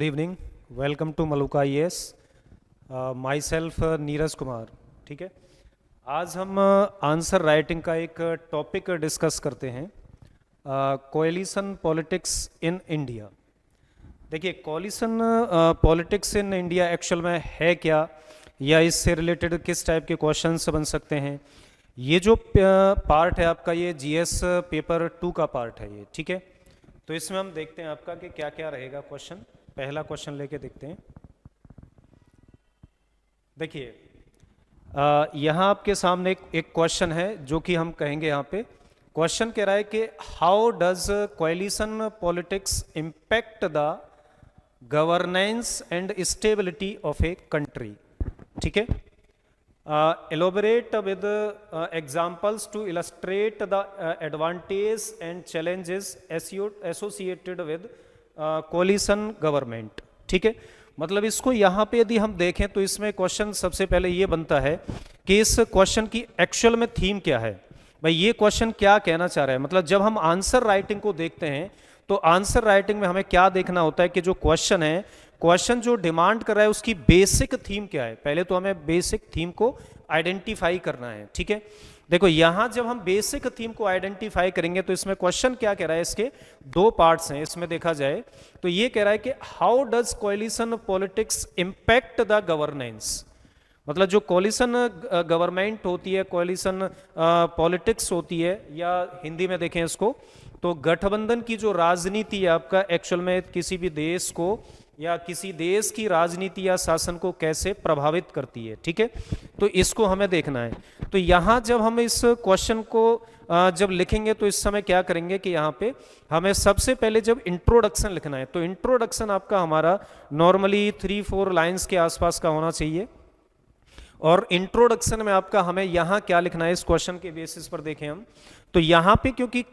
Good evening, welcome to Maluka IAS। Myself Neeraj Kumar. ठीक है, आज हम आंसर राइटिंग का एक टॉपिक डिस्कस करते हैं, कोएलिशन पॉलिटिक्स इन इंडिया। देखिए, coalition politics in India actual में है क्या, या इससे रिलेटेड किस टाइप के क्वेश्चंस बन सकते हैं। ये जो पार्ट है आपका, ये GS पेपर 2 का पार्ट है ये। ठीक है, तो इसमें हम देखते हैं आपका कि क्या क्या रहेगा क्वेश्चन। पहला क्वेश्चन लेके देखते हैं। देखिए, यहाँ आपके सामने एक क्वेश्चन है जो कि हम कहेंगे, यहाँ पे क्वेश्चन कह रहा है कि how does coalition politics impact the governance and stability of a country. ठीक है, elaborate with examples to illustrate the advantages and challenges associated with coalition government। ठीक है, मतलब इसको यहाँ पे यदि हम देखें तो इसमें क्वेश्चन सबसे पहले ये बनता है कि इस क्वेश्चन की एक्चुअल में थीम क्या है। भाई, ये क्वेश्चन क्या कहना चाह रहा है। मतलब जब हम आंसर राइटिंग को देखते हैं तो आंसर राइटिंग में हमें क्या देखना होता है कि जो क्वेश्चन है, क्वेश्चन जो डिमांड कर रहा है उसकी बेसिक थीम क्या है। पहले तो हमें बेसिक थीम को आइडेंटिफाई करना है। ठीक है, देखो यहां जब हम बेसिक थीम को आइडेंटिफाई करेंगे तो इसमें क्वेश्चन क्या कह रहा है, इसके दो पार्ट्स हैं। इसमें देखा जाए तो ये कह रहा है कि how does coalition politics impact the governance. मतलब जो कोएलिशन गवर्नमेंट होती है, कोएलिशन पॉलिटिक्स होती है, या हिंदी में देखें इसको तो गठबंधन की जो राजनीति है आपका, एक्चुअल में किसी भी देश को या किसी देश की राजनीति या शासन को कैसे प्रभावित करती है। ठीक है, तो इसको हमें देखना है। तो यहाँ जब हम इस क्वेश्चन को जब लिखेंगे तो इस समय क्या करेंगे कि यहाँ पे हमें सबसे पहले जब इंट्रोडक्शन लिखना है, तो इंट्रोडक्शन आपका हमारा नॉर्मली 3-4 लाइन्स के आसपास का होना चाहिए। और इंट्रोडक्शन में आपका हमें यहाँ क्या लिखना है, इस क्वेश्चन के बेसिस पर देखें हम तो यहाँ पे, क्योंकि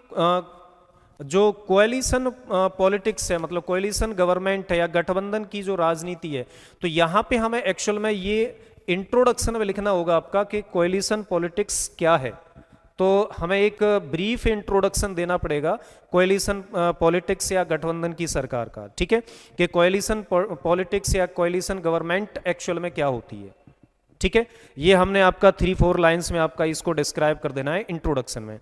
जो कोएलिशन पॉलिटिक्स है, मतलब कोएलिशन गवर्नमेंट है या गठबंधन की जो राजनीति है, तो यहाँ पे हमें एक्चुअल में ये इंट्रोडक्शन में लिखना होगा आपका कि कोएलिशन पॉलिटिक्स क्या है। तो हमें एक ब्रीफ इंट्रोडक्शन देना पड़ेगा कोएलिशन पॉलिटिक्स या गठबंधन की सरकार का। ठीक है, कि कोएलिशन पॉलिटिक्स या कोएलिशन गवर्नमेंट एक्चुअल में क्या होती है। ठीक है, ये हमने आपका 3-4 लाइन्स में आपका इसको डिस्क्राइब कर देना है इंट्रोडक्शन में।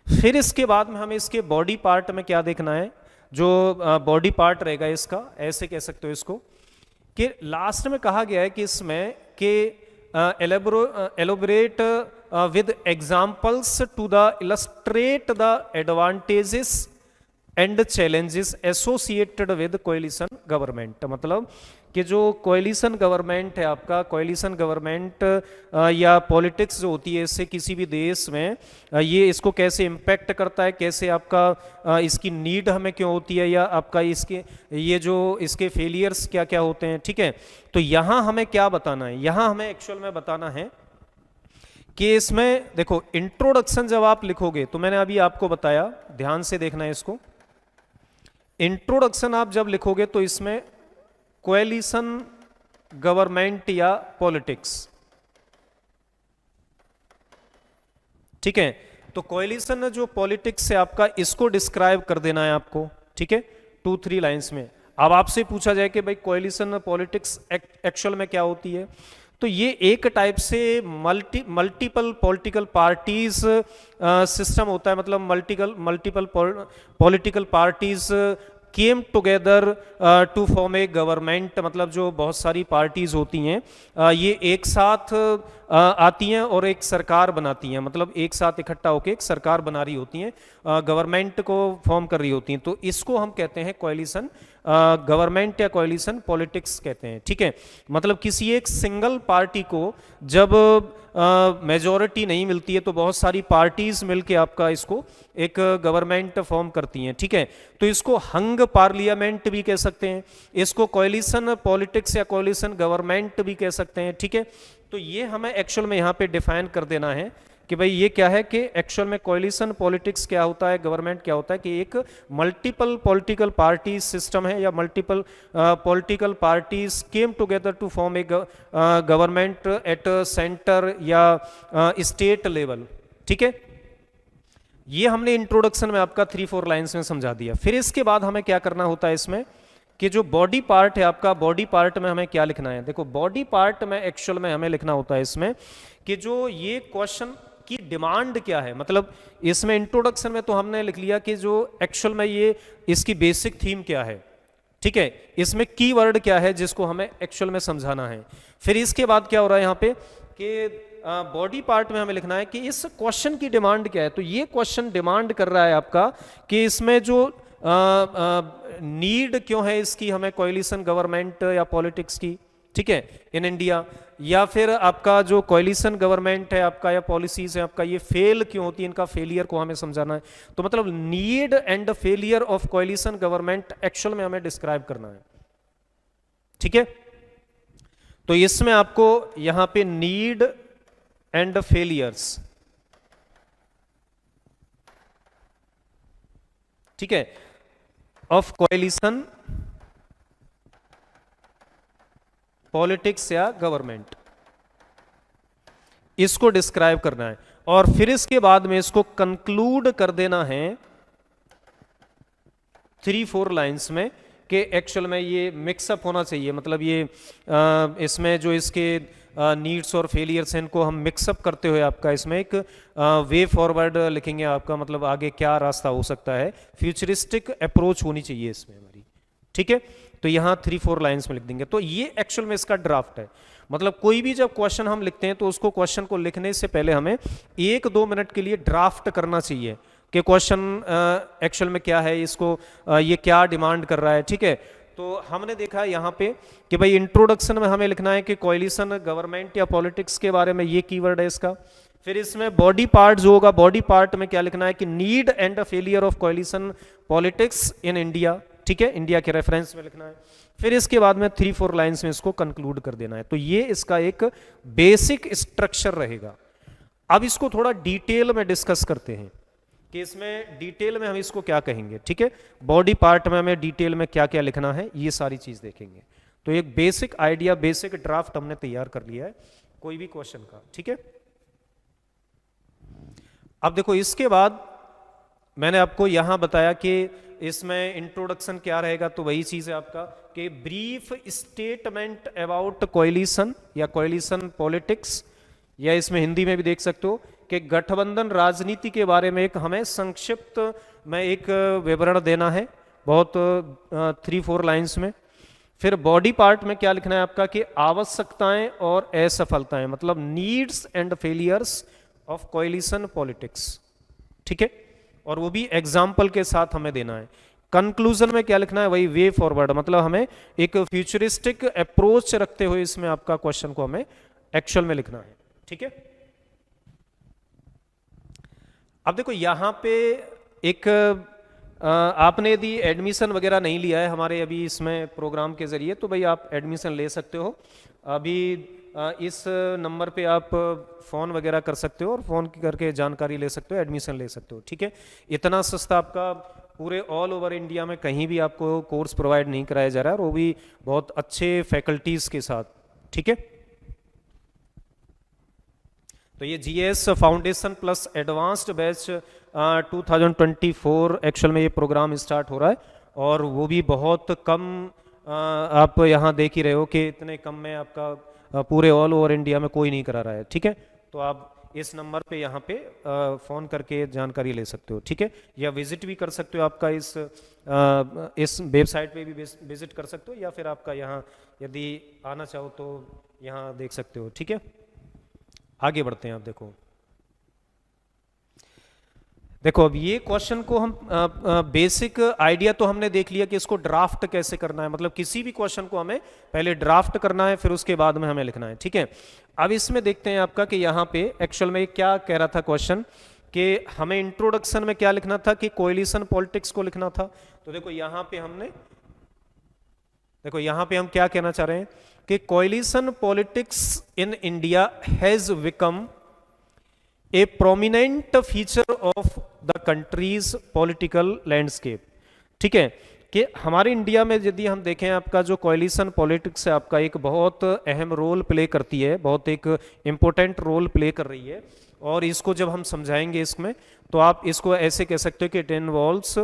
फिर इसके बाद में हमें इसके बॉडी पार्ट में क्या देखना है, जो बॉडी पार्ट रहेगा इसका, ऐसे कह सकते हो इसको कि लास्ट में कहा गया है कि इसमें कि elaborate with examples to the illustrate the advantages and challenges associated with coalition government. मतलब कि जो कोएलिशन गवर्नमेंट है आपका, कोएलिशन गवर्नमेंट या पॉलिटिक्स जो होती है, इससे किसी भी देश में ये इसको कैसे इम्पैक्ट करता है, कैसे आपका इसकी नीड हमें क्यों होती है, या आपका इसके ये जो इसके फेलियर्स क्या क्या होते हैं। ठीक है, तो यहाँ हमें क्या बताना है, यहाँ हमें एक्चुअल में बताना है कि इसमें देखो इंट्रोडक्शन जब आप लिखोगे तो मैंने अभी आपको बताया, ध्यान से देखना है इसको। इंट्रोडक्शन आप जब लिखोगे तो इसमें कोएलिशन गवर्नमेंट या पॉलिटिक्स, ठीक है, तो कोएलिशन जो पॉलिटिक्स है आपका, इसको डिस्क्राइब कर देना है आपको। ठीक है, 2-3 लाइंस में। अब आपसे पूछा जाए कि भाई कोएलिशन पॉलिटिक्स एक्चुअल में क्या होती है, तो ये एक टाइप से मल्टीपल पॉलिटिकल पार्टीज सिस्टम होता है। मतलब multiple political parties came together to form a government. मतलब जो बहुत सारी पार्टीज होती हैं ये एक साथ आती हैं और एक सरकार बनाती हैं। मतलब एक साथ इकट्ठा होकर एक सरकार बना रही होती हैं, गवर्नमेंट को फॉर्म कर रही होती हैं। तो इसको हम कहते हैं कोएलिशन गवर्नमेंट या कोएलिशन पॉलिटिक्स कहते हैं। ठीक है, मतलब किसी एक सिंगल पार्टी को जब मेजॉरिटी नहीं मिलती है तो बहुत सारी पार्टीज मिलके आपका इसको एक गवर्नमेंट फॉर्म करती हैं। ठीक है, तो इसको हंग पार्लियामेंट भी कह सकते हैं, इसको कोएलिशन पॉलिटिक्स या कोएलिशन गवर्नमेंट भी कह सकते हैं। ठीक है, तो ये हमें एक्चुअल में यहाँ पे डिफाइन कर देना है कि भाई ये क्या है, कि एक्चुअल में कोएलिशन पॉलिटिक्स क्या होता है, गवर्नमेंट क्या होता है, कि एक मल्टीपल पॉलिटिकल पार्टी सिस्टम है या multiple political parties came together to form a government at centre या स्टेट लेवल। ठीक है, ये हमने इंट्रोडक्शन में आपका 3-4 लाइन्स में समझा दिया। फिर इसके बाद हमें क्या करना होता है, इसमें कि जो बॉडी पार्ट है आपका, बॉडी पार्ट में हमें क्या लिखना है। देखो बॉडी पार्ट में एक्चुअल में हमें लिखना होता है इसमें कि जो ये क्वेश्चन की डिमांड क्या है। मतलब इसमें इंट्रोडक्शन में तो हमने लिख लिया कि जो एक्चुअल में ये इसकी बेसिक थीम क्या है, ठीक है, इसमें कीवर्ड क्या है जिसको हमें एक्चुअल में समझाना है। फिर इसके बाद क्या हो रहा है यहाँ पे कि बॉडी पार्ट में हमें लिखना है कि इस क्वेश्चन की डिमांड क्या है। तो ये क्वेश्चन डिमांड कर रहा है आपका कि इसमें जो नीड क्यों है इसकी हमें कोएलिशन गवर्नमेंट या पॉलिटिक्स की, ठीक है, इन इंडिया, या फिर आपका जो कोएलिशन गवर्नमेंट है आपका या पॉलिसीज है आपका ये फेल क्यों होती है, इनका फेलियर को हमें समझाना है। तो मतलब need and failure of coalition government actual में हमें डिस्क्राइब करना है, ठीक है। तो इसमें आपको यहां पे नीड एंड फेलियर्स, ठीक है, ऑफ कोएलिशन पॉलिटिक्स या गवर्नमेंट, इसको डिस्क्राइब करना है। और फिर इसके बाद में इसको कंक्लूड कर देना है 3-4 लाइंस में कि एक्चुअल में ये मिक्सअप होना चाहिए। मतलब ये इसमें जो इसके नीड्स और फेलियर्स हैं इनको हम मिक्सअप करते हुए आपका इसमें एक वे फॉरवर्ड लिखेंगे आपका, मतलब आगे क्या रास्ता हो सकता है, फ्यूचरिस्टिक अप्रोच होनी चाहिए इसमें हमारी, ठीक है। तो यहाँ 3-4 लाइंस में लिख देंगे। तो ये एक्चुअल में इसका ड्राफ्ट है। मतलब कोई भी जब क्वेश्चन हम लिखते हैं तो उसको क्वेश्चन को लिखने से पहले हमें 1-2 मिनट के लिए ड्राफ्ट करना चाहिए कि क्वेश्चन एक्चुअल में क्या है, इसको ये क्या डिमांड कर रहा है, ठीक है। तो हमने देखा यहाँ पे कि भाई इंट्रोडक्शन में हमें लिखना है कि कोएलिशन गवर्नमेंट या पॉलिटिक्स के बारे में ये कीवर्ड है इसका। फिर इसमें बॉडी पार्ट जो होगा, बॉडी पार्ट में क्या लिखना है कि need and failure of coalition politics in India, ठीक है, इंडिया के रेफरेंस में लिखना है। फिर इसके बाद में 3-4 लाइंस में इसको कंक्लूड कर देना है। तो ये इसका एक बेसिक स्ट्रक्चर रहेगा। अब इसको थोड़ा डिटेल में डिस्कस करते हैं कि इसमें डिटेल में हम इसको क्या कहेंगे, ठीक है। बॉडी पार्ट में हमें डिटेल में क्या क्या लिखना है ये सारी चीज देखेंगे। तो एक बेसिक आइडिया, बेसिक ड्राफ्ट हमने तैयार कर लिया है कोई भी क्वेश्चन का, ठीक है। अब देखो इसके बाद मैंने आपको यहां बताया कि इसमें इंट्रोडक्शन क्या रहेगा। तो वही चीज है आपका कि ब्रीफ स्टेटमेंट अबाउट कोएलिशन या कोएलिशन पॉलिटिक्स, या इसमें हिंदी में भी देख सकते हो कि गठबंधन राजनीति के बारे में एक हमें संक्षिप्त में एक विवरण देना है, बहुत 3-4 लाइंस में। फिर बॉडी पार्ट में क्या लिखना है आपका कि आवश्यकताएं और असफलताएं, मतलब needs and failures of coalition politics, ठीक है, और वो भी एग्जाम्पल के साथ हमें देना है। कंक्लूजन में क्या लिखना है, वही वे फॉरवर्ड, मतलब हमें एक फ्यूचरिस्टिक अप्रोच रखते हुए इसमें आपका क्वेश्चन को हमें एक्चुअल में लिखना है, ठीक है। अब देखो यहां पे एक आपने यदि एडमिशन वगैरह नहीं लिया है हमारे अभी इसमें प्रोग्राम के जरिए, तो भाई आप एडमिशन ले सकते हो। अभी इस नंबर पे आप फ़ोन वगैरह कर सकते हो और फ़ोन करके जानकारी ले सकते हो, एडमिशन ले सकते हो, ठीक है। इतना सस्ता आपका पूरे ऑल ओवर इंडिया में कहीं भी आपको कोर्स प्रोवाइड नहीं कराया जा रहा है, और वो भी बहुत अच्छे फैकल्टीज़ के साथ, ठीक है। तो ये GS foundation plus advanced batch 2024 actual में ये प्रोग्राम स्टार्ट हो रहा है, और वो भी बहुत कम आप यहाँ देख ही रहे हो कि इतने कम में आपका पूरे ऑल ओवर इंडिया में कोई नहीं करा रहा है, ठीक है। तो आप इस नंबर पे यहाँ पे फ़ोन करके जानकारी ले सकते हो, ठीक है, या विजिट भी कर सकते हो, आपका इस वेबसाइट पे भी विजिट कर सकते हो, या फिर आपका यहाँ यदि आना चाहो तो यहाँ देख सकते हो, ठीक है। आगे बढ़ते हैं। आप देखो अब ये क्वेश्चन को हम बेसिक आइडिया तो हमने देख लिया कि इसको ड्राफ्ट कैसे करना है, मतलब किसी भी क्वेश्चन को हमें पहले ड्राफ्ट करना है, फिर उसके बाद में हमें लिखना है, ठीक है। अब इसमें देखते हैं आपका कि यहाँ पे एक्चुअल में क्या कह रहा था क्वेश्चन, कि हमें इंट्रोडक्शन में क्या लिखना था कि कोएलिशन पॉलिटिक्स को लिखना था। तो देखो यहाँ पे हम क्या कहना चाह रहे हैं कि coalition politics in India has become a prominent feature of the countries political landscape, ठीक है, कि हमारे इंडिया में यदि हम देखें आपका जो कोएलिशन पॉलिटिक्स है आपका एक बहुत अहम रोल प्ले करती है, बहुत एक इम्पोर्टेंट रोल प्ले कर रही है। और इसको जब हम समझाएंगे इसमें, तो आप इसको ऐसे कह सकते हो कि it involves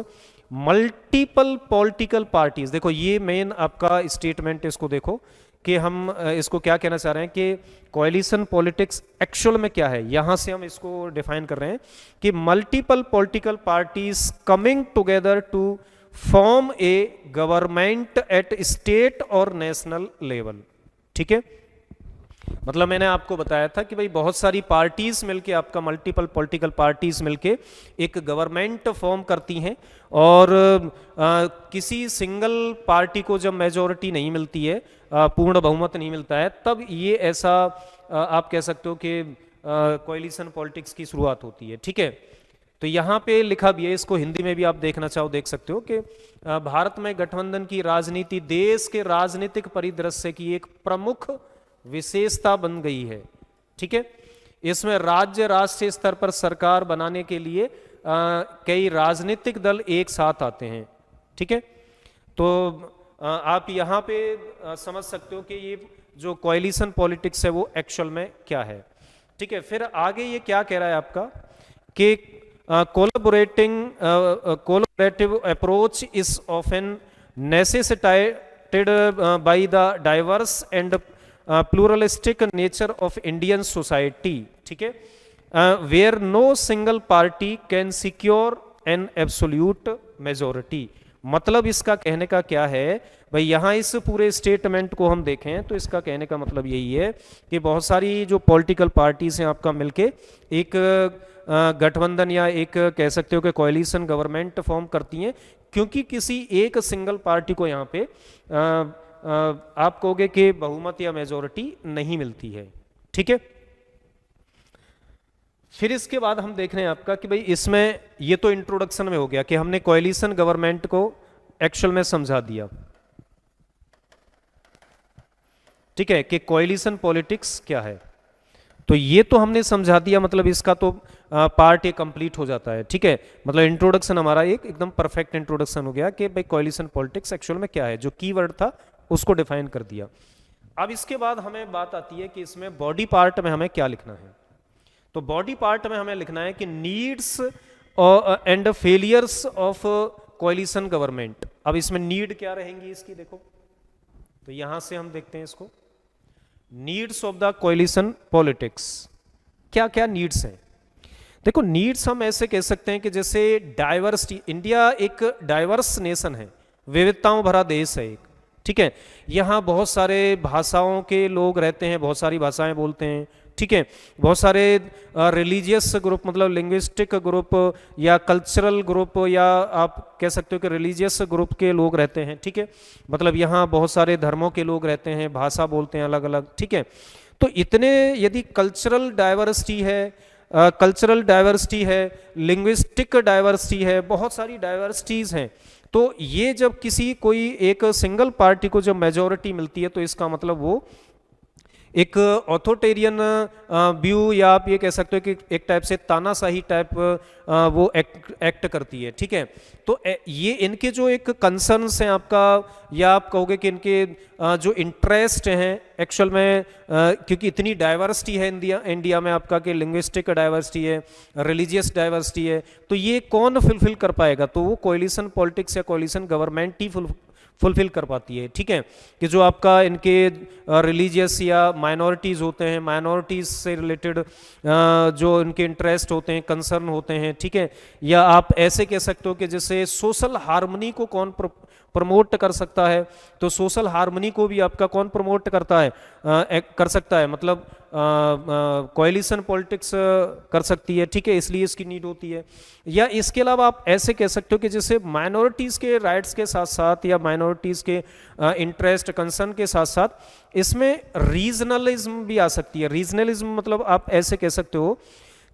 multiple political parties, देखो ये मेन आपका स्टेटमेंट, इसको देखो कि हम इसको क्या कहना चाह रहे हैं कि कोएलिशन पॉलिटिक्स एक्चुअल में क्या है। यहां से हम इसको डिफाइन कर रहे हैं कि multiple political parties coming together to form a government at state और नेशनल लेवल। ठीक है, मतलब मैंने आपको बताया था कि भाई बहुत सारी पार्टीज मिलके, आपका मल्टीपल पॉलिटिकल पार्टीज मिलके एक गवर्नमेंट फॉर्म करती हैं, और किसी सिंगल पार्टी को जब मेजॉरिटी नहीं मिलती है, पूर्ण बहुमत नहीं मिलता है, तब ये ऐसा आप कह सकते हो कि कोएलिशन पॉलिटिक्स की शुरुआत होती है। ठीक है, तो यहाँ पे लिखा भी है, इसको हिंदी में भी आप देखना चाहो देख सकते हो कि भारत में गठबंधन की राजनीति देश के राजनीतिक परिदृश्य की एक प्रमुख विशेषता बन गई है। ठीक है, इसमें राज्य राष्ट्रीय स्तर पर सरकार बनाने के लिए कई राजनीतिक दल एक साथ आते हैं। ठीक है, तो आप यहाँ पे समझ सकते हो कि ये जो कोएलिशन पॉलिटिक्स है वो एक्चुअल में क्या है। ठीक है, फिर आगे ये क्या कह रहा है आपका कि collaborative approach is often necessitated by the diverse and pluralistic nature of Indian society. ठीक है, where no single party can secure an absolute majority. मतलब इसका कहने का क्या है भाई, यहाँ इस पूरे स्टेटमेंट को हम देखें तो इसका कहने का मतलब यही है कि बहुत सारी जो पॉलिटिकल पार्टीज हैं आपका मिलके एक गठबंधन या एक कह सकते हो कि कोएलिशन गवर्नमेंट फॉर्म करती हैं, क्योंकि किसी एक सिंगल पार्टी को यहाँ पे आप कहोगे कि बहुमत या मेजोरिटी नहीं मिलती है। ठीक है, फिर इसके बाद हम देख रहे हैं आपका कि भाई इसमें ये तो इंट्रोडक्शन में हो गया कि हमने कोएलिशन गवर्नमेंट को एक्चुअल में समझा दिया। ठीक है, कि कोएलिशन पॉलिटिक्स क्या है, तो ये तो हमने समझा दिया, मतलब इसका तो पार्ट ये कंप्लीट हो जाता है। ठीक है, मतलब इंट्रोडक्शन हमारा एक एकदम परफेक्ट इंट्रोडक्शन हो गया कि भाई कोएलिशन पॉलिटिक्स एक्चुअल में क्या है, जो कीवर्ड था उसको डिफाइन कर दिया। अब इसके बाद हमें बात आती है कि इसमें बॉडी पार्ट में हमें क्या लिखना है। तो बॉडी पार्ट में हमें लिखना है कि needs and failures of coalition government. अब इसमें नीड क्या रहेंगी इसकी, देखो तो यहां से हम देखते हैं इसको, needs of the coalition politics. क्या क्या नीड्स हैं, देखो नीड्स हम ऐसे कह सकते हैं कि जैसे डाइवर्सिटी, इंडिया एक डाइवर्स नेशन है, विविधताओं भरा देश है एक। ठीक है, यहाँ बहुत सारे भाषाओं के लोग रहते हैं, बहुत सारी भाषाएं बोलते हैं। ठीक है, बहुत सारे रिलीजियस ग्रुप, मतलब लिंग्विस्टिक ग्रुप या कल्चरल ग्रुप, या आप कह सकते हो कि रिलीजियस ग्रुप के लोग रहते हैं। ठीक है, मतलब यहाँ बहुत सारे धर्मों के लोग रहते हैं, भाषा बोलते हैं अलग अलग। ठीक है, तो इतने यदि कल्चरल डाइवर्सिटी है, लिंग्विस्टिक डाइवर्सिटी है, बहुत सारी डाइवर्सिटीज हैं, तो ये जब किसी कोई एक सिंगल पार्टी को जब मेजॉरिटी मिलती है तो इसका मतलब वो एक ऑथोटेरियन व्यू, या आप ये कह सकते हो कि एक टाइप से तानाशाही टाइप वो एक्ट करती है। ठीक है, तो ये इनके जो एक कंसर्न्स हैं आपका, या आप कहोगे कि इनके जो इंटरेस्ट हैं एक्चुअल में, क्योंकि इतनी डाइवर्सिटी है इंडिया में आपका, कि लिंग्विस्टिक डाइवर्सिटी है, रिलीजियस डाइवर्सिटी है, तो ये कौन फुलफिल कर पाएगा, तो वो कोएलिशन पॉलिटिक्स या कोएलिशन गवर्नमेंट ही फुलफिल कर पाती है। ठीक है, कि जो आपका इनके रिलीजियस या माइनॉरिटीज़ होते हैं, माइनॉरिटीज़ से रिलेटेड जो इनके इंटरेस्ट होते हैं, कंसर्न होते हैं। ठीक है, या आप ऐसे कह सकते हो कि जैसे सोशल हार्मनी को कौन प्रमोट कर सकता है, तो सोशल हार्मनी को भी आपका कौन प्रमोट करता है, कर सकता है, मतलब कोएलिशन पॉलिटिक्स कर सकती है। ठीक है, इसलिए इसकी नीड होती है। या इसके अलावा आप ऐसे कह सकते हो कि जैसे माइनॉरिटीज़ के राइट्स के साथ साथ, या माइनॉरिटीज़ के इंटरेस्ट कंसर्न के साथ साथ इसमें रीजनलिज्म भी आ सकती है। रीजनलिज्म मतलब आप ऐसे कह सकते हो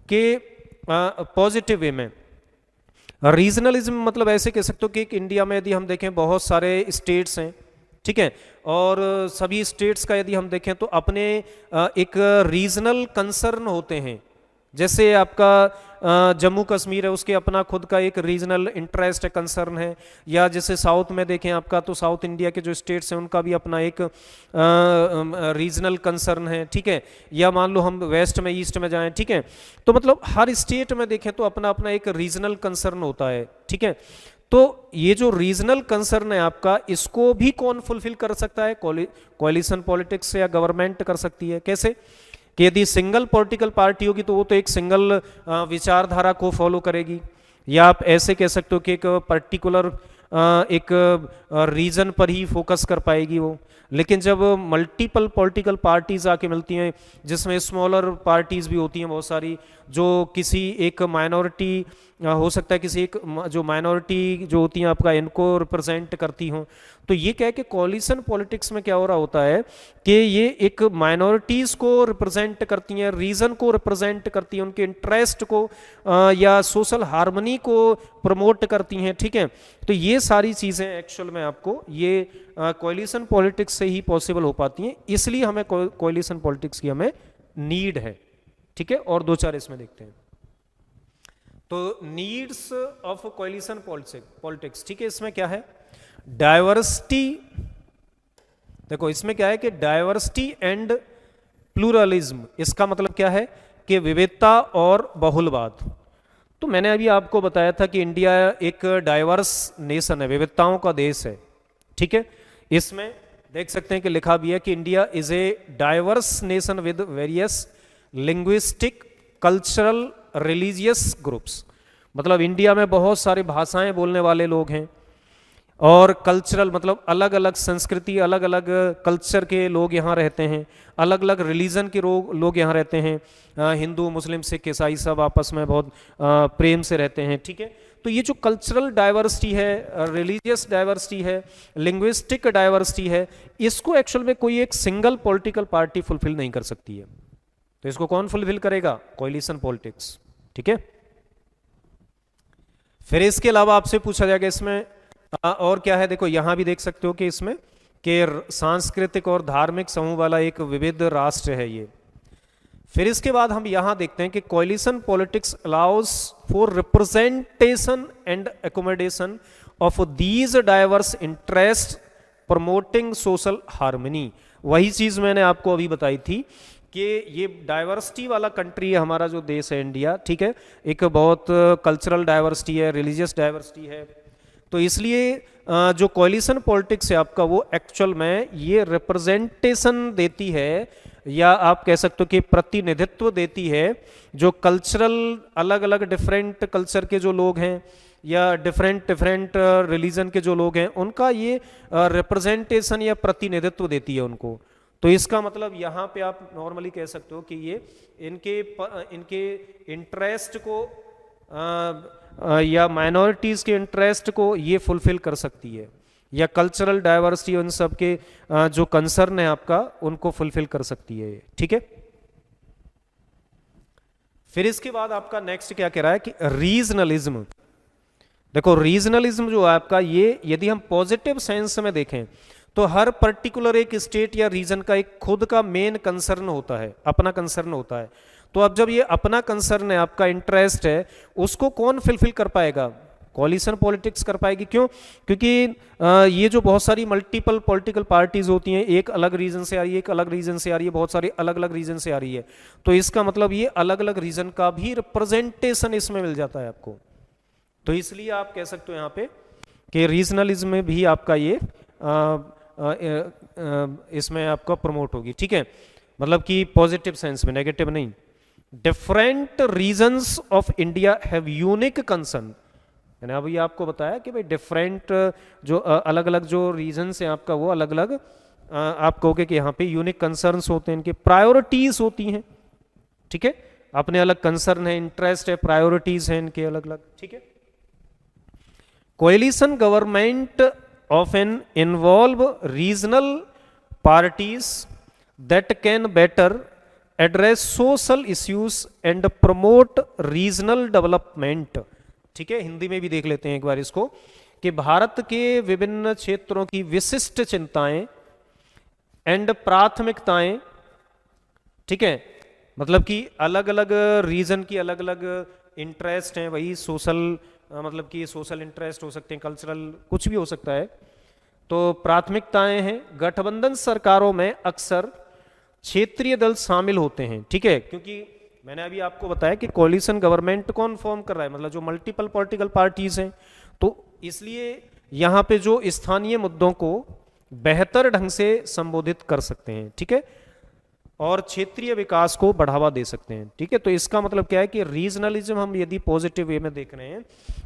कि पॉजिटिव वे में रीजनलिज्म मतलब ऐसे कह सकते हो कि इंडिया में यदि हम देखें बहुत सारे स्टेट्स हैं। ठीक है, और सभी स्टेट्स का यदि हम देखें तो अपने एक रीजनल कंसर्न होते हैं। जैसे आपका जम्मू कश्मीर है, उसके अपना खुद का एक रीजनल इंटरेस्ट है, कंसर्न है। या जैसे साउथ में देखें आपका, तो साउथ इंडिया के जो स्टेट्स हैं उनका भी अपना एक रीजनल कंसर्न है। ठीक है, या मान लो हम वेस्ट में, ईस्ट में जाएं। ठीक है, तो मतलब हर स्टेट में देखें तो अपना अपना एक रीजनल कंसर्न होता है। ठीक है, तो ये जो रीजनल कंसर्न है आपका, इसको भी कौन फुलफिल कर सकता है? कोalition पॉलिटिक्स या गवर्नमेंट कर सकती है। कैसे? कि यदि सिंगल पॉलिटिकल पार्टी होगी तो वो तो एक सिंगल विचारधारा को फॉलो करेगी, या आप ऐसे कह सकते हो कि एक पर्टिकुलर एक रीजन पर ही फोकस कर पाएगी वो। लेकिन जब मल्टीपल पॉलिटिकल पार्टीज आके मिलती हैं, जिसमें स्मॉलर पार्टीज भी होती हैं बहुत सारी, जो किसी एक माइनॉरिटी हो सकता है, किसी एक जो माइनॉरिटी जो होती हैं आपका, इनको रिप्रेजेंट करती हों, तो ये क्या है कि कोलिशन पॉलिटिक्स में क्या हो रहा होता है कि ये एक माइनॉरिटीज को रिप्रेजेंट करती हैं, रीजन को रिप्रेजेंट करती हैं, उनके इंटरेस्ट को या सोशल हार्मनी को प्रमोट करती हैं। ठीक है, तो ये सारी चीज़ें एक्चुअल में आपको ये कोलिशन पॉलिटिक्स से ही पॉसिबल हो पाती हैं, इसलिए हमें कोलिशन पॉलिटिक्स की हमें नीड है। ठीक है, और दो चार इसमें देखते हैं। तो नीड्स ऑफ कोलिशन पॉलिटिक्स, ठीक है, इसमें क्या है? डाइवर्सिटी, देखो इसमें क्या है कि डाइवर्सिटी एंड प्लूरलिज्म, इसका मतलब क्या है कि विविधता और बहुलवाद। तो मैंने अभी आपको बताया था कि इंडिया एक डाइवर्स नेशन है, विविधताओं का देश है। ठीक है, इसमें देख सकते हैं कि लिखा भी है कि India is a diverse nation with various linguistic, cultural, religious groups. मतलब इंडिया में बहुत सारी भाषाएं बोलने वाले लोग हैं, और कल्चरल मतलब अलग अलग संस्कृति, अलग अलग कल्चर के लोग यहाँ रहते हैं, अलग अलग रिलीजन के लोग यहाँ रहते हैं। हिंदू, मुस्लिम, सिख, ईसाई सब आपस में बहुत प्रेम से रहते हैं। ठीक है, तो ये जो कल्चरल डाइवर्सिटी है, रिलीजियस डाइवर्सिटी है, लिंग्विस्टिक डाइवर्सिटी है, इसको एक्चुअल में कोई एक सिंगल पॉलिटिकल पार्टी फुलफिल नहीं कर सकती है। तो इसको कौन फुलफिल करेगा? Coalition politics. ठीक है, फिर इसके अलावा आपसे पूछा जाएगा इसमें और क्या है। देखो यहां भी देख सकते हो कि इसमें कि सांस्कृतिक और धार्मिक समूह वाला एक विविध राष्ट्र है ये। फिर इसके बाद हम यहां देखते हैं कि coalition politics allows for representation and accommodation of these diverse interest, promoting social harmony. वही चीज मैंने आपको अभी बताई थी कि ये डाइवर्सिटी वाला कंट्री है हमारा जो देश है इंडिया। ठीक है, एक बहुत कल्चरल डाइवर्सिटी है, रिलीजियस डाइवर्सिटी है। तो इसलिए जो कोलिशन पॉलिटिक्स है आपका, वो एक्चुअल में ये रिप्रेजेंटेशन देती है, या आप कह सकते हो कि प्रतिनिधित्व देती है, जो कल्चरल अलग अलग डिफरेंट कल्चर के जो लोग हैं, या डिफरेंट रिलीजन के जो लोग हैं, उनका ये रिप्रेजेंटेशन या प्रतिनिधित्व देती है उनको। तो इसका मतलब यहाँ पे आप नॉर्मली कह सकते हो कि ये इनके इंटरेस्ट को या माइनॉरिटीज के इंटरेस्ट को ये फुलफिल कर सकती है, या कल्चरल डाइवर्सिटी उन सब के जो कंसर्न है आपका, उनको फुलफिल कर सकती है। ठीक है, फिर इसके बाद आपका नेक्स्ट क्या कह रहा है कि रीजनलिज्म। देखो रीजनलिज्म जो है आपका, ये यदि हम पॉजिटिव सेंस में देखें तो हर पर्टिकुलर एक स्टेट या रीजन का एक खुद का मेन कंसर्न होता है, अपना कंसर्न होता है। तो अब जब ये अपना कंसर्न है, आपका इंटरेस्ट है, उसको कौन फुलफिल कर पाएगा? कोलिशन पॉलिटिक्स कर पाएगी। क्यों? क्योंकि ये जो बहुत सारी मल्टीपल पॉलिटिकल पार्टीज होती हैं, एक अलग रीजन से आ रही है, एक अलग रीजन से आ रही है, बहुत सारी अलग अलग रीजन से आ रही है, तो इसका मतलब ये अलग अलग रीजन का भी रिप्रेजेंटेशन इसमें मिल जाता है आपको। तो इसलिए आप कह सकते हो यहाँ पे कि रीजनलिज्म में भी आपका ये इसमें आपका प्रमोट होगी। ठीक है, मतलब कि पॉजिटिव सेंस में, नेगेटिव नहीं। Different regions of India have unique concern. मैंने अभी आपको बताया कि भाई डिफरेंट जो अलग अलग जो रीजन्स हैं आपका, वो अलग अलग आप कहोगे कि यहाँ पे यूनिक कंसर्न्स होते हैं, इनके प्रायोरिटीज होती हैं। ठीक है, अपने अलग कंसर्न है, इंटरेस्ट है, प्रायोरिटीज हैं इनके अलग अलग। ठीक है, coalition government often involve regional parties that can better address social issues and promote regional development। ठीक है, हिंदी में भी देख लेते हैं एक बार इसको, कि भारत के विभिन्न क्षेत्रों की विशिष्ट चिंताएं एंड प्राथमिकताएं, ठीक है, मतलब कि अलग अलग रीजन की अलग अलग इंटरेस्ट हैं, वही सोशल मतलब कि सोशल इंटरेस्ट हो सकते हैं, कल्चरल कुछ भी हो सकता है। तो प्राथमिकताएं हैं। गठबंधन सरकारों में अक्सर क्षेत्रीय दल शामिल होते हैं। ठीक है, क्योंकि मैंने अभी आपको बताया कि कोलिशन गवर्नमेंट कौन फॉर्म कर रहा है, मतलब जो मल्टीपल पॉलिटिकल पार्टीज हैं, तो इसलिए यहाँ पे जो स्थानीय मुद्दों को बेहतर ढंग से संबोधित कर सकते हैं, ठीक है, और क्षेत्रीय विकास को बढ़ावा दे सकते हैं, ठीक है। तो इसका मतलब क्या है कि रीजनलिज्म हम यदि पॉजिटिव वे में देख रहे हैं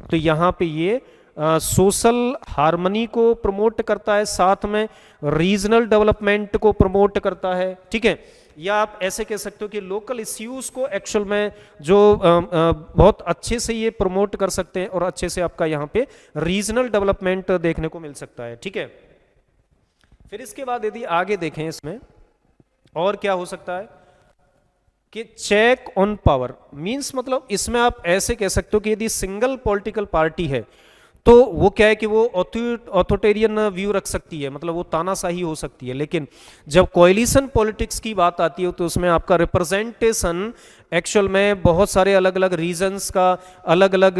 तो यहाँ पे ये सोशल हार्मनी को प्रमोट करता है, साथ में रीजनल डेवलपमेंट को प्रमोट करता है, ठीक है। या आप ऐसे कह सकते हो कि लोकल इश्यूज को एक्चुअल में जो बहुत अच्छे से ये प्रमोट कर सकते हैं और अच्छे से आपका यहाँ पे रीजनल डेवलपमेंट देखने को मिल सकता है, ठीक है। फिर इसके बाद यदि आगे देखें इसमें और क्या हो सकता है कि चेक ऑन पावर मींस, मतलब इसमें आप ऐसे कह सकते हो कि यदि सिंगल पॉलिटिकल पार्टी है तो वो क्या है कि वो ऑथोटेरियन व्यू रख सकती है, मतलब वो तानाशाही हो सकती है। लेकिन जब कोएलिशन पॉलिटिक्स की बात आती है तो उसमें आपका रिप्रेजेंटेशन एक्चुअल में बहुत सारे अलग अलग रीजन्स का, अलग अलग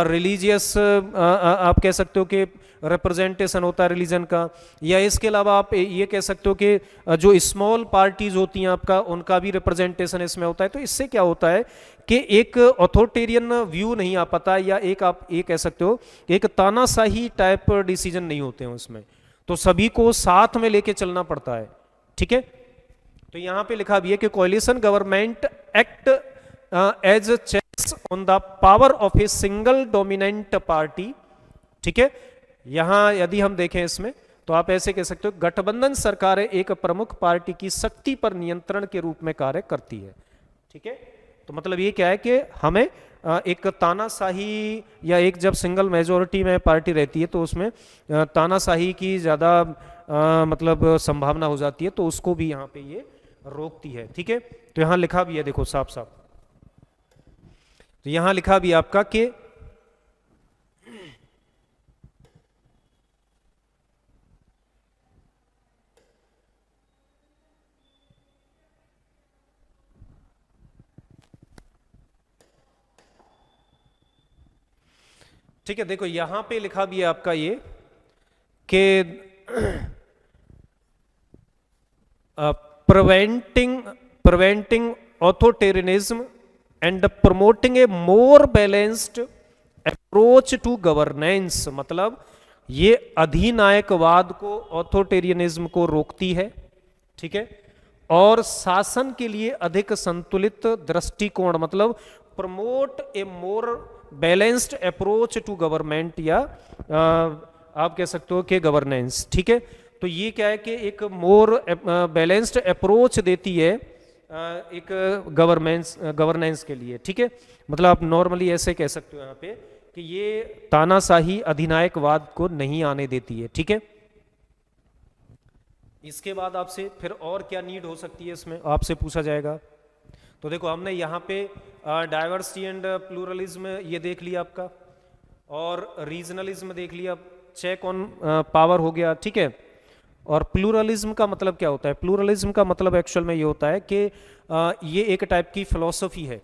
रिलीजियस आप कह सकते हो कि रिप्रेजेंटेशन होता है रिलीजन का, या इसके अलावा आप ये कह सकते हो कि जो स्मॉल पार्टीज होती हैं आपका, उनका भी रिप्रेजेंटेशन इसमें होता है। तो इससे क्या होता है कि एक ऑथोटेरियन व्यू नहीं आ पाता, या एक आप ये कह सकते हो एक तानाशाही टाइप डिसीजन नहीं होते हैं उसमें, तो सभी को साथ में लेके चलना पड़ता है, ठीक है। तो यहां पे लिखा भी है कि coalition government act as checks on the power of a single dominant party, ठीक है। यहां यदि हम देखें इसमें तो आप ऐसे कह सकते हो गठबंधन सरकारें एक प्रमुख पार्टी की शक्ति पर नियंत्रण के रूप में कार्य करती है, ठीक है। तो मतलब ये क्या है कि हमें एक तानाशाही या एक जब सिंगल मेजोरिटी में पार्टी रहती है तो उसमें तानाशाही की ज़्यादा मतलब संभावना हो जाती है, तो उसको भी यहाँ पे ये रोकती है, ठीक है। तो यहाँ लिखा भी है, देखो साफ साफ, तो यहाँ लिखा भी आपका कि ठीक है, देखो यहां पे लिखा भी है आपका ये कि preventing authoritarianism and promoting a more balanced approach to governance, मतलब ये अधिनायकवाद को, ऑथोटेरियनिज्म को रोकती है, ठीक है, और शासन के लिए अधिक संतुलित दृष्टिकोण, मतलब promote a more balanced approach to government, या आप कह सकते हो कि गवर्नेंस, ठीक है। तो ये क्या है कि एक मोर बैलेंस्ड अप्रोच देती है एक गवर्नेंस के लिए, ठीक है। मतलब आप नॉर्मली ऐसे कह सकते हो यहाँ पे कि ये तानाशाही अधिनायकवाद को नहीं आने देती है, ठीक है। इसके बाद आपसे फिर और क्या नीड हो सकती है इसमें आपसे पूछा जाएगा। तो देखो हमने यहाँ पे डाइवर्सिटी एंड प्लूरलिज्म ये देख लिया आपका, और रीजनलिज्म देख लिया, चेक ऑन पावर हो गया, ठीक है। और प्लूरलिज्म का मतलब क्या होता है? प्लूरलिज्म का मतलब एक्चुअल में ये होता है कि ये एक टाइप की फिलॉसफी है,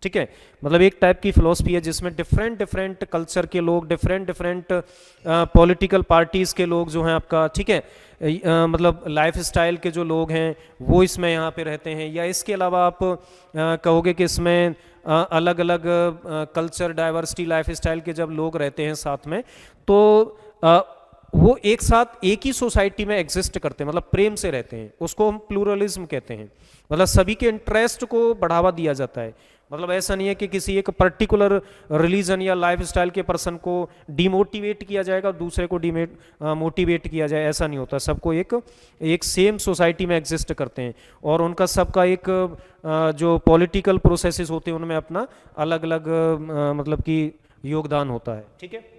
ठीक है। मतलब एक टाइप की फिलॉसफी है जिसमें डिफरेंट डिफरेंट कल्चर के लोग, डिफरेंट डिफरेंट पॉलिटिकल पार्टीज के लोग जो हैं आपका, ठीक है, मतलब लाइफ स्टाइल के जो लोग हैं वो इसमें यहाँ पे रहते हैं। या इसके अलावा आप कहोगे कि इसमें अलग अलग कल्चर डाइवर्सिटी लाइफ स्टाइल के जब लोग रहते हैं साथ में, तो वो एक साथ एक ही सोसाइटी में एग्जिस्ट करते हैं, मतलब प्रेम से रहते हैं, उसको हम प्लूरलिज्म कहते हैं। मतलब सभी के इंटरेस्ट को बढ़ावा दिया जाता है, मतलब ऐसा नहीं है कि किसी एक पर्टिकुलर रिलीजन या लाइफ स्टाइल के पर्सन को डिमोटिवेट किया जाएगा और दूसरे को मोटिवेट किया जाए, ऐसा नहीं होता। सबको एक सेम सोसाइटी में एग्जिस्ट करते हैं और उनका सबका एक जो पॉलिटिकल प्रोसेसेस होते हैं उनमें अपना अलग अलग मतलब कि योगदान होता है, ठीक है।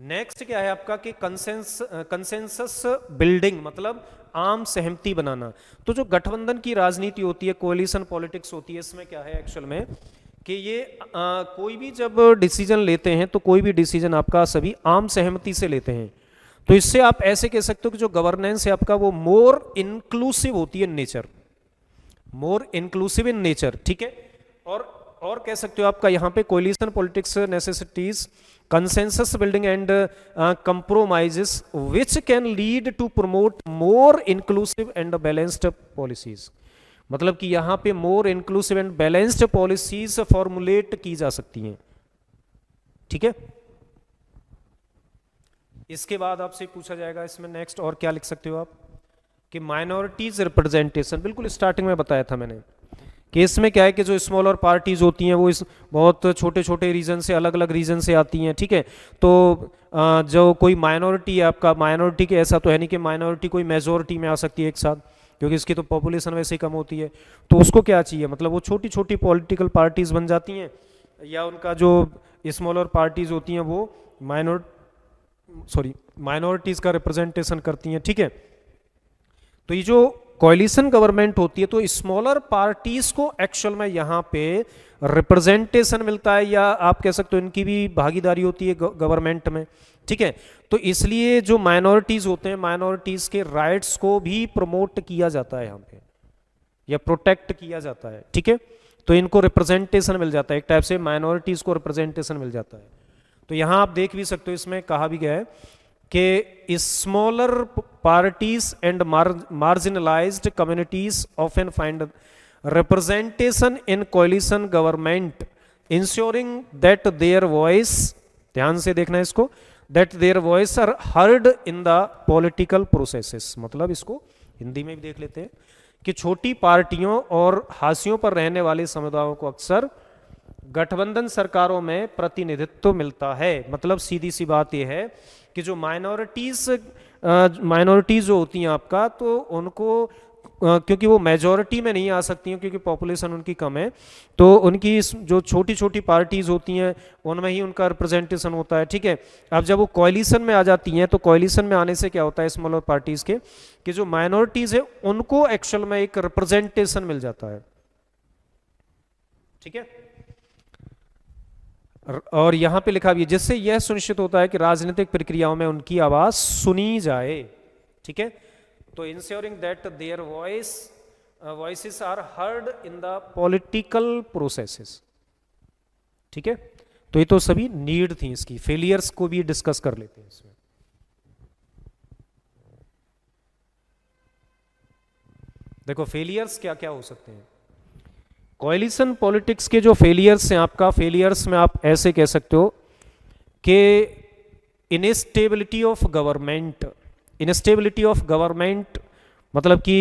नेक्स्ट क्या है आपका कि कंसेंसस बिल्डिंग, मतलब आम सहमति बनाना। तो जो गठबंधन की राजनीति होती है, कोएलिशन पॉलिटिक्स होती है, इसमें क्या है एक्चुअल में कि ये कोई भी जब डिसीजन लेते हैं तो कोई भी डिसीजन आपका सभी आम सहमति से लेते हैं। तो इससे आप ऐसे कह सकते हो कि जो गवर्नेंस है आपका वो मोर इंक्लूसिव होती है nature, more inclusive in nature, ठीक है। और कह सकते हो आपका यहाँ पे coalition politics necessities consensus building and compromises which can lead to promote more inclusive and balanced policies। मतलब कि यहाँ पे more inclusive and balanced policies formulate की जा सकती हैं, ठीक है। इसके बाद आपसे पूछा जाएगा इसमें नेक्स्ट और क्या लिख सकते हो आप कि माइनॉरिटीज रिप्रेजेंटेशन, बिल्कुल स्टार्टिंग में बताया था मैंने कि इसमें क्या है कि जो स्मॉलर पार्टीज होती हैं वो इस बहुत छोटे छोटे रीजन से, अलग अलग रीजन से आती हैं, ठीक है। तो जो कोई माइनॉरिटी है आपका, माइनॉरिटी के ऐसा तो है नहीं कि माइनॉरिटी कोई मेजोरिटी में आ सकती है एक साथ, क्योंकि इसकी तो पॉपुलेशन वैसे ही कम होती है। तो उसको क्या चाहिए, मतलब वो छोटी छोटी पॉलिटिकल पार्टीज बन जाती हैं, या उनका जो स्मॉलर पार्टीज होती हैं वो माइनॉरिटीज का रिप्रेजेंटेशन करती हैं, ठीक है। तो ये जो कोalition गवर्नमेंट होती है तो स्मॉलर पार्टीज को एक्चुअल में यहाँ पे रिप्रेजेंटेशन मिलता है, या आप कह सकते हो इनकी भी भागीदारी होती है गवर्नमेंट में, ठीक है। तो इसलिए जो माइनॉरिटीज होते हैं, माइनॉरिटीज के राइट्स को भी प्रमोट किया जाता है यहाँ पे, या प्रोटेक्ट किया जाता है, ठीक है। तो इनको रिप्रेजेंटेशन मिल जाता है, एक टाइप से माइनॉरिटीज को रिप्रेजेंटेशन मिल जाता है। तो यहाँ आप देख भी सकते हो, इसमें कहा भी गया है कि smaller parties and marginalised communities often find representation in coalition government ensuring that their voice, ध्यान से देखना इसको, that their voice are heard in the political processes. मतलब इसको हिंदी में भी देख लेते हैं कि छोटी पार्टियों और हाशियों पर रहने वाले समुदायों को अक्सर गठबंधन सरकारों में प्रतिनिधित्व मिलता है। मतलब सीधी सी बात यह है कि जो माइनॉरिटीज जो होती हैं आपका, तो उनको क्योंकि वो मेजॉरिटी में नहीं आ सकती हैं क्योंकि पॉपुलेशन उनकी कम है, तो उनकी जो छोटी छोटी पार्टीज होती हैं उनमें ही उनका रिप्रेजेंटेशन होता है, ठीक है। अब जब वो कोalition में आ जाती हैं तो कोalition में आने से क्या होता है स्मॉलर पार्टीज के, कि जो माइनॉरिटीज है उनको एक्चुअल में एक रिप्रेजेंटेशन मिल जाता है, ठीक है। और यहां पे लिखा भी है जिससे यह सुनिश्चित होता है कि राजनीतिक प्रक्रियाओं में उनकी आवाज सुनी जाए, ठीक है। तो ensuring that their voices are heard in the political processes, ठीक है। तो ये तो सभी नीड थी इसकी। फेलियर्स को भी डिस्कस कर लेते हैं इसमें। देखो फेलियर्स क्या क्या हो सकते हैं। कोalition पॉलिटिक्स के जो फेलियर्स हैं आपका, फेलियर्स में आप ऐसे कह सकते हो कि instability of government, instability of government मतलब कि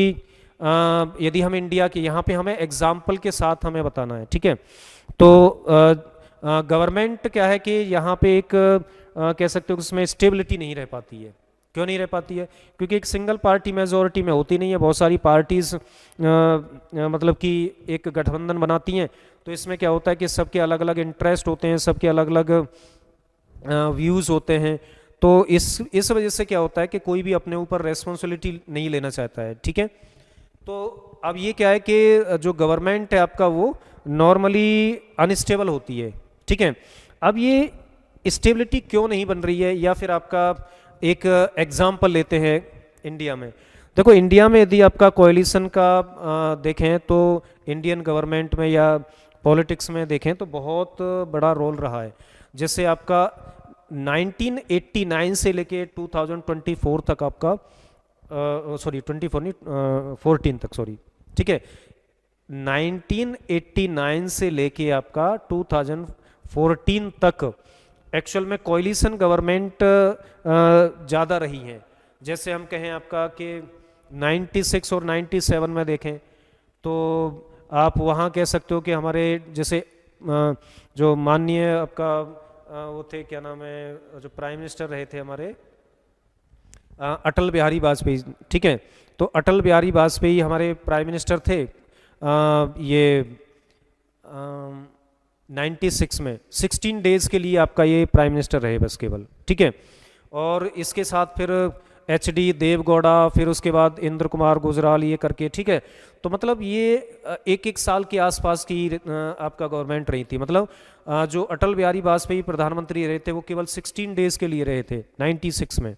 यदि हम इंडिया के यहाँ पे हमें एग्जाम्पल के साथ हमें बताना है, ठीक है। तो गवर्नमेंट क्या है कि यहाँ पे एक कह सकते हो उसमें स्टेबिलिटी नहीं रह पाती है। क्यों नहीं रह पाती है? क्योंकि एक सिंगल पार्टी मेजोरिटी में होती नहीं है, बहुत सारी पार्टीज मतलब कि एक गठबंधन बनाती हैं। तो इसमें क्या होता है कि सबके अलग अलग इंटरेस्ट होते हैं, सबके अलग अलग व्यूज़ होते हैं। तो इस वजह से क्या होता है कि कोई भी अपने ऊपर रेस्पॉन्सिबिलिटी नहीं लेना चाहता है, ठीक है। तो अब ये क्या है कि जो गवर्नमेंट है आपका वो नॉर्मली अनस्टेबल होती है, ठीक है। अब ये स्टेबिलिटी क्यों नहीं बन रही है, या फिर आपका एक एग्जाम्पल लेते हैं इंडिया में। देखो इंडिया में यदि आपका कोalition का देखें तो इंडियन गवर्नमेंट में या पॉलिटिक्स में देखें तो बहुत बड़ा रोल रहा है। जैसे आपका 1989 से लेके 2024 तक आपका सॉरी 24 नहीं 14 तक, सॉरी, ठीक है। 1989 से लेके आपका 2014 तक एक्चुअल में कोalition गवर्नमेंट ज़्यादा रही हैं। जैसे हम कहें आपका कि 96 और 97 में देखें तो आप वहाँ कह सकते हो कि हमारे जैसे जो माननीय आपका वो थे, क्या नाम है, जो प्राइम मिनिस्टर रहे थे हमारे अटल बिहारी वाजपेयी, ठीक है। तो अटल बिहारी वाजपेयी हमारे प्राइम मिनिस्टर थे ये 96 में 16 डेज के लिए आपका ये प्राइम मिनिस्टर रहे बस केवल, ठीक है। और इसके साथ फिर HD देवगौड़ा, फिर उसके बाद इंद्र कुमार गुजराल, ये करके, ठीक है। तो मतलब ये एक साल के आसपास की आपका गवर्नमेंट रही थी। मतलब जो अटल बिहारी वाजपेयी प्रधानमंत्री रहे थे वो केवल 16 डेज के लिए रहे थे 96 में,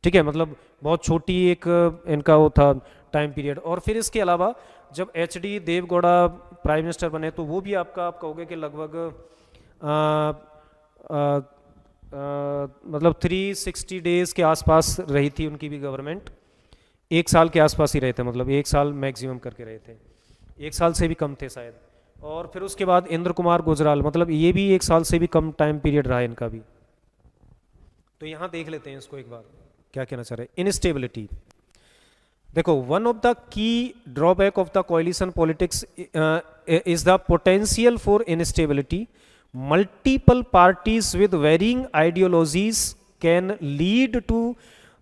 ठीक है। मतलब बहुत छोटी एक इनका वो था टाइम पीरियड। और फिर इसके अलावा जब HD देवगौड़ा प्राइम मिनिस्टर बने तो वो भी आपका आप कहोगे कि लगभग मतलब 360 डेज के आसपास रही थी उनकी भी गवर्नमेंट। एक साल के आसपास ही रहे थे, मतलब एक साल मैक्सिमम करके रहे थे, एक साल से भी कम थे शायद। और फिर उसके बाद इंद्र कुमार गुजराल, मतलब ये भी 1 साल से भी कम टाइम पीरियड रहा है इनका भी। तो यहाँ देख लेते हैं इसको एक बार क्या कहना चाह रहे हैं। इनस्टेबिलिटी, देखो one of the key drawback of the coalition politics is the potential for instability. Multiple parties with varying ideologies can lead to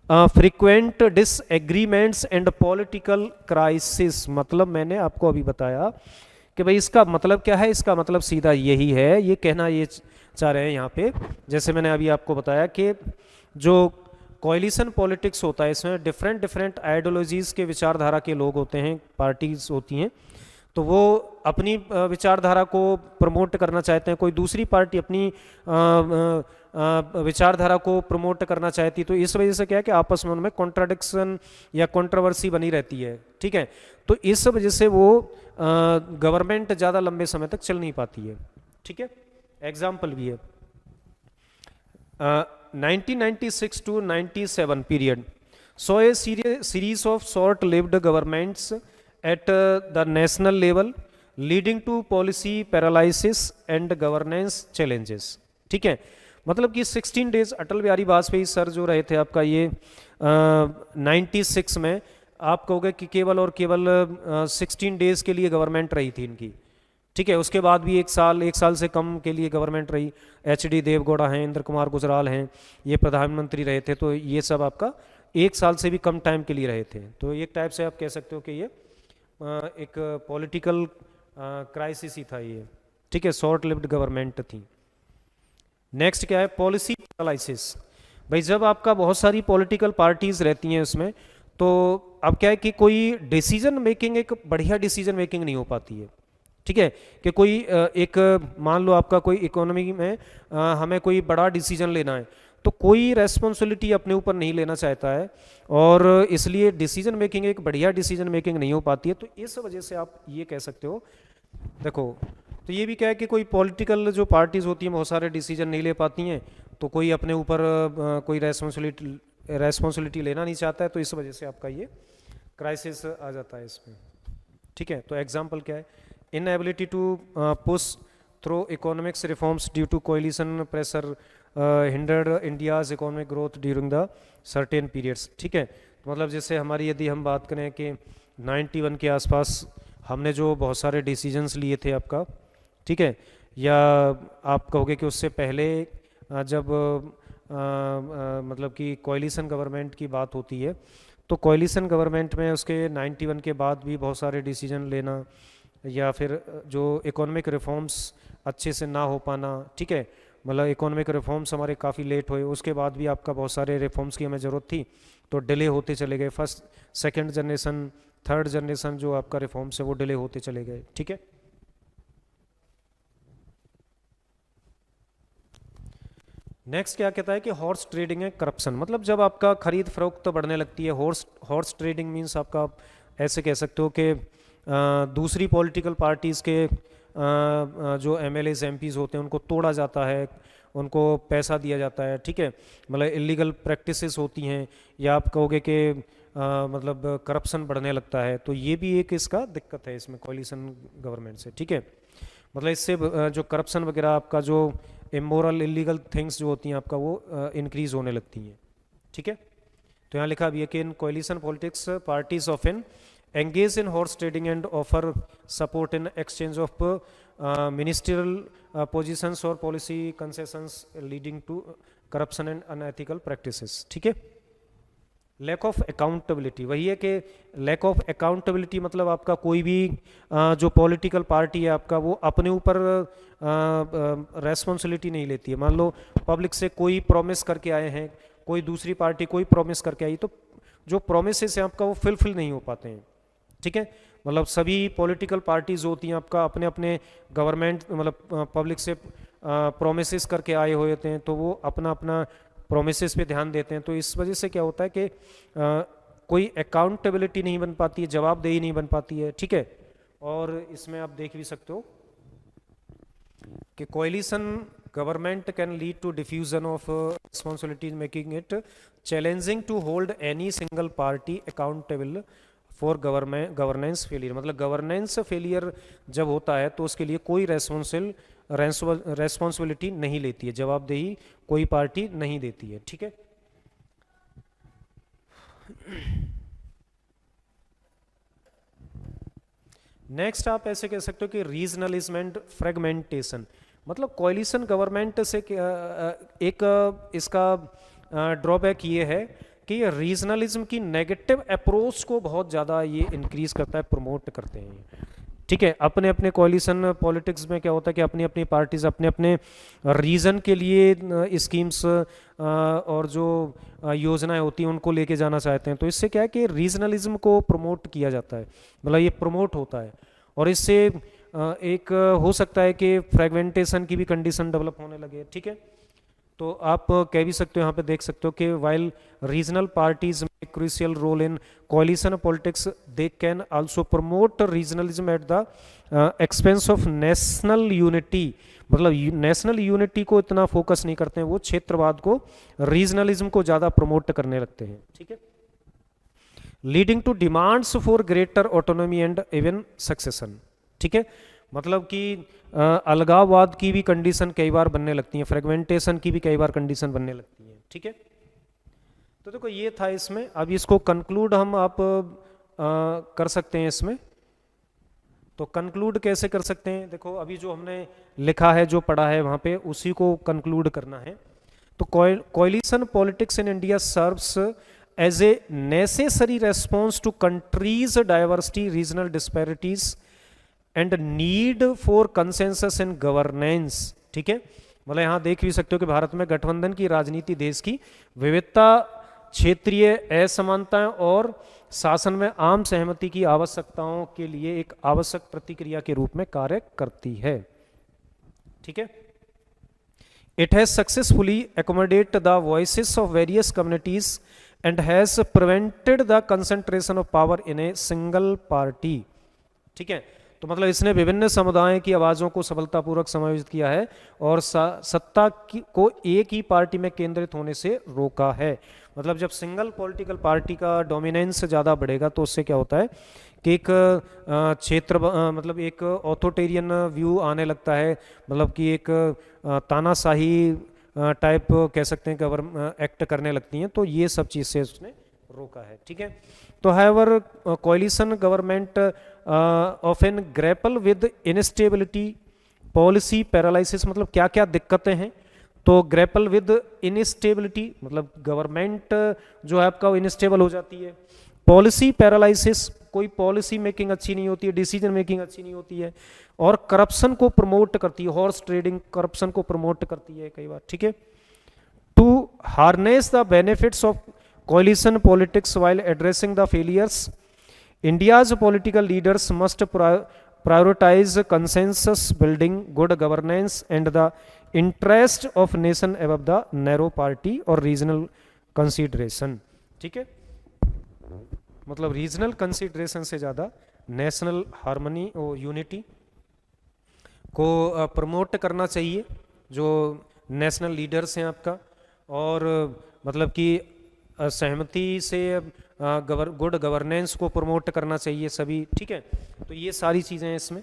frequent disagreements and political crisis. मतलब मैंने आपको अभी बताया कि भाई इसका मतलब क्या है, इसका मतलब सीधा यही है, ये कहना ये चाह रहे हैं यहाँ पे, जैसे मैंने अभी आपको बताया कि जो कोलिशन पॉलिटिक्स होता है इसमें डिफरेंट डिफरेंट आइडियोलॉजीज़ के विचारधारा के लोग होते हैं, पार्टीज होती हैं, तो वो अपनी विचारधारा को प्रमोट करना चाहते हैं, कोई दूसरी पार्टी अपनी विचारधारा को प्रमोट करना चाहती है। तो इस वजह से क्या है कि आपस में उनमें कॉन्ट्राडिक्शन या कंट्रोवर्सी बनी रहती है, ठीक है। तो इस वजह से वो गवर्नमेंट ज़्यादा लंबे समय तक चल नहीं पाती है, ठीक है। एग्जाम्पल भी है 1996 to 97 period saw a series of short-lived governments at the national level leading to policy paralysis and governance challenges, ठीक है। मतलब कि 16 डेज अटल बिहारी वाजपेयी सर जो रहे थे आपका ये 96 में, आप कहोगे कि केवल और केवल 16 डेज के लिए गवर्नमेंट रही थी इनकी, ठीक है। उसके बाद भी 1 साल से कम के लिए गवर्नमेंट रही। HD देवगौड़ा हैं, इंद्र कुमार गुजराल हैं, ये प्रधानमंत्री रहे थे, तो ये सब आपका 1 साल से भी कम टाइम के लिए रहे थे। तो एक टाइप से आप कह सकते हो कि ये एक पॉलिटिकल क्राइसिस ही था ये, ठीक है, शॉर्ट लिव्ड गवर्नमेंट थी। नेक्स्ट क्या है, पॉलिसी पैरालिसिस। भाई जब आपका बहुत सारी पॉलिटिकल पार्टीज रहती हैं उसमें, तो अब क्या है कि कोई डिसीजन मेकिंग, एक बढ़िया डिसीजन मेकिंग नहीं हो पाती है, ठीक है। कि कोई एक मान लो आपका कोई इकोनॉमी में हमें कोई बड़ा डिसीजन लेना है, तो कोई रेस्पॉन्सिबिलिटी अपने ऊपर नहीं लेना चाहता है, और इसलिए डिसीजन मेकिंग, एक बढ़िया डिसीजन मेकिंग नहीं हो पाती है। तो इस वजह से आप ये कह सकते हो, देखो तो ये भी क्या है कि कोई पॉलिटिकल जो पार्टीज होती हैं बहुत सारे डिसीजन नहीं ले पाती हैं, तो कोई अपने ऊपर कोई रेस्पॉन्सिबिलिटी लेना नहीं चाहता है, तो इस वजह से आपका ये क्राइसिस आ जाता है इसमें, ठीक है। तो एग्जाम्पल क्या है, inability to push through economics reforms due to coalition pressure hindered India's economic growth during the certain periods, ठीक है। तो मतलब जैसे हमारी यदि हम बात करें कि 91 के आसपास हमने जो बहुत सारे डिसीजंस लिए थे आपका, ठीक है, या आप कहोगे कि उससे पहले जब मतलब कि कोलिशन गवर्नमेंट की बात होती है, तो कोलिशन गवर्नमेंट में उसके 91 के बाद भी बहुत सारे डिसीजन लेना, या फिर जो इकोनॉमिक रिफॉर्म्स अच्छे से ना हो पाना, ठीक है, मतलब इकोनॉमिक रिफॉर्म्स हमारे काफ़ी लेट हुए, उसके बाद भी आपका बहुत सारे रिफॉर्म्स की हमें ज़रूरत थी, तो डिले होते चले गए। First second generation third generation जो आपका रिफॉर्म्स है वो डिले होते चले गए, ठीक है। नेक्स्ट क्या कहता है कि हॉर्स ट्रेडिंग है करप्शन, मतलब जब आपका खरीद फरोख्त तो बढ़ने लगती है। हॉर्स ट्रेडिंग मीन्स आपका आप ऐसे कह सकते हो कि दूसरी पॉलिटिकल पार्टीज़ के जो MLAs MPs होते हैं उनको तोड़ा जाता है, उनको पैसा दिया जाता है, ठीक है, मतलब इलीगल प्रैक्टिसेस होती हैं, या आप कहोगे कि मतलब करप्शन बढ़ने लगता है। तो ये भी एक इसका दिक्कत है इसमें कोलिशन गवर्नमेंट से, ठीक है। मतलब इससे जो करप्शन वगैरह आपका जो इमोरल इलीगल थिंग्स जो होती हैं आपका वो इंक्रीज होने लगती हैं, ठीक है। तो यहाँ लिखा भी है कि in coalition politics parties often engage in horse trading and offer support in exchange of ministerial positions or policy concessions leading to corruption and unethical practices, ठीक है। लैक ऑफ अकाउंटेबिलिटी, वही है कि लैक ऑफ अकाउंटेबिलिटी मतलब आपका कोई भी जो पॉलिटिकल पार्टी है आपका वो अपने ऊपर रेस्पॉन्सिबिलिटी नहीं लेती है। मान लो पब्लिक से कोई प्रॉमिस करके आए हैं, कोई दूसरी पार्टी कोई प्रॉमिस करके आई, तो जो प्रोमिसेस हैं आपका वो फिल नहीं हो पाते हैं, ठीक है। मतलब सभी पॉलिटिकल पार्टीज होती हैं आपका अपने अपने गवर्नमेंट मतलब पब्लिक से प्रोमिसेस करके आए हुए होते हैं, तो वो अपना अपना प्रोमिसेस पे ध्यान देते हैं। तो इस वजह से क्या होता है कि कोई अकाउंटेबिलिटी नहीं बन पाती है, जवाबदेही नहीं बन पाती है, ठीक है। और इसमें आप देख भी सकते हो कि collision government can lead to diffusion of responsibilities, making it challenging to hold any single party accountable for governance failure, मतलब गवर्नेंस फेलियर जब होता है तो उसके लिए कोई रेस्पॉन्सिबिलिटी नहीं लेती है, जवाबदेही कोई पार्टी नहीं देती है, ठीक है। नेक्स्ट आप ऐसे कह सकते हो कि रीजनलिज्म एंड फ्रेगमेंटेशन, मतलब कोलिशन गवर्नमेंट से एक इसका ड्रॉबैक ये है कि ये रीजनलिज्म की नेगेटिव अप्रोच को बहुत ज़्यादा ये इंक्रीज करता है, प्रमोट करते हैं, ठीक है। अपने अपने कोलिशन पॉलिटिक्स में क्या होता है कि अपनी अपनी पार्टीज अपने अपने रीजन के लिए स्कीम्स और जो योजनाएं होती हैं उनको लेके जाना चाहते हैं, तो इससे क्या है कि रीजनलिज्म को प्रमोट किया जाता है, मतलब ये प्रमोट होता है, और इससे एक हो सकता है कि फ्रेगमेंटेशन की भी कंडीशन डेवलप होने लगे, ठीक है। तो आप कह भी सकते हो, यहाँ पे देख सकते हो कि while regional parties make crucial role in coalition politics, they can also promote regionalism at the expense of national unity, मतलब नेशनल यूनिटी को इतना फोकस नहीं करते हैं, वो क्षेत्रवाद को, रीजनलिज्म को ज़्यादा प्रमोट करने लगते हैं, ठीक है। Leading to demands for greater autonomy and even secession, ठीक है, मतलब कि अलगाववाद की भी कंडीशन कई बार बनने लगती है, फ्रेगमेंटेशन की भी कई बार कंडीशन बनने लगती है, ठीक है। तो देखो ये था इसमें, अब इसको कंक्लूड हम आप कर सकते हैं इसमें, तो कंक्लूड कैसे कर सकते हैं, देखो अभी जो हमने लिखा है, जो पढ़ा है वहाँ पे, उसी को कंक्लूड करना है। तो coalition politics in India serves as a necessary response to country's diversity, regional disparities and need for consensus in governance, ठीक है। मतलब यहाँ देख भी सकते हो कि भारत में गठबंधन की राजनीति देश की विविधता, क्षेत्रीय असमानताएं और शासन में आम सहमति की आवश्यकताओं के लिए एक आवश्यक प्रतिक्रिया के रूप में कार्य करती है, ठीक है। It has successfully accommodate the voices of various communities and has prevented the concentration of power in a single party, ठीक है। तो मतलब इसने विभिन्न समुदायों की आवाज़ों को सफलतापूर्वक समायोजित किया है और सत्ता को एक ही पार्टी में केंद्रित होने से रोका है। मतलब जब सिंगल पॉलिटिकल पार्टी का डोमिनेंस ज़्यादा बढ़ेगा तो उससे क्या होता है कि एक क्षेत्र मतलब एक ऑथोटेरियन व्यू आने लगता है, मतलब कि एक तानाशाही टाइप कह सकते हैं गवर्नमेंट एक्ट करने लगती हैं, तो ये सब चीज़ से उसने रोका है, ठीक है। तो however coalition government often grapple with instability, policy paralysis, मतलब क्या क्या दिक्कतें हैं, तो ग्रैपल विद इनस्टेबिलिटी मतलब गवर्नमेंट जो है आपका इनस्टेबल हो जाती है, पॉलिसी पैरालिसिस, कोई पॉलिसी मेकिंग अच्छी नहीं होती है, डिसीजन मेकिंग अच्छी नहीं होती है, और करप्शन को प्रमोट करती है, हॉर्स ट्रेडिंग करप्शन को प्रमोट करती है कई बार, ठीक है। To harness the benefits of coalition politics while addressing the failures, India's political leaders must prioritize consensus building, good governance and the interest of nation above the narrow party or regional consideration, ठीक है। मतलब regional consideration से ज़्यादा national harmony और unity को promote करना चाहिए जो नेशनल लीडर्स हैं आपका, और मतलब कि सहमति से गुड गवर्नेंस को प्रमोट करना चाहिए सभी, ठीक है। तो ये सारी चीज़ें हैं इसमें,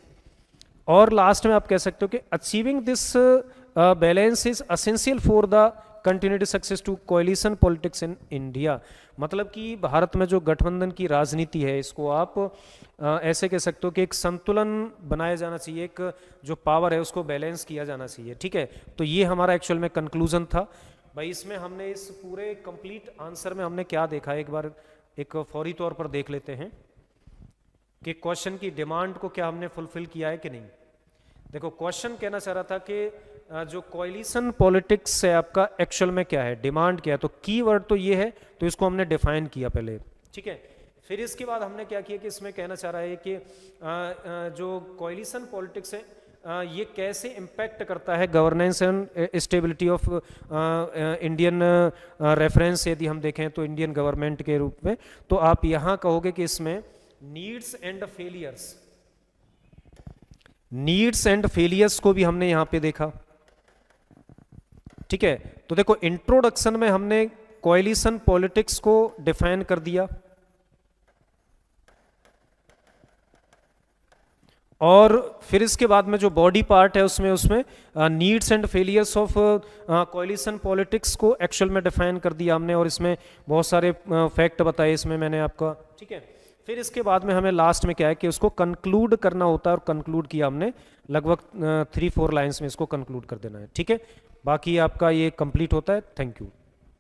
और लास्ट में आप कह सकते हो कि achieving this balance is essential for the continued success to coalition politics in India, मतलब कि भारत में जो गठबंधन की राजनीति है इसको आप ऐसे कह सकते हो कि एक संतुलन बनाया जाना चाहिए, एक जो पावर है उसको बैलेंस किया जाना चाहिए, ठीक है। तो ये हमारा एक्चुअल में कंक्लूजन था भाई। इसमें हमने इस पूरे कंप्लीट आंसर में हमने क्या देखा है, एक बार एक फौरी तौर पर देख लेते हैं कि क्वेश्चन की डिमांड को क्या हमने फुलफिल किया है कि नहीं। देखो क्वेश्चन कहना चाह रहा था कि जो कोलिशन पॉलिटिक्स है आपका एक्चुअल में क्या है, डिमांड क्या है, तो कीवर्ड तो ये है, तो इसको हमने डिफाइन किया पहले, ठीक है। फिर इसके बाद हमने क्या किया कि इसमें कहना चाह रहा है कि जो कोलिशन पॉलिटिक्स है ये कैसे इम्पैक्ट करता है governance and stability of Indian reference, यदि हम देखें तो इंडियन गवर्नमेंट के रूप में, तो आप यहाँ कहोगे कि इसमें needs and failures, needs and failures को भी हमने यहाँ पे देखा, ठीक है। तो देखो इंट्रोडक्शन में हमने कोलिशन पॉलिटिक्स को डिफाइन कर दिया, और फिर इसके बाद में जो बॉडी पार्ट है उसमें needs and failures of coalition politics को एक्चुअल में डिफाइन कर दिया हमने, और इसमें बहुत सारे फैक्ट बताए इसमें मैंने आपका, ठीक है। फिर इसके बाद में हमें लास्ट में क्या है कि उसको कंक्लूड करना होता है, और कंक्लूड किया हमने लगभग 3-4 लाइन्स में इसको कंक्लूड कर देना है, ठीक है। बाकी आपका ये कंप्लीट होता है। Thank you.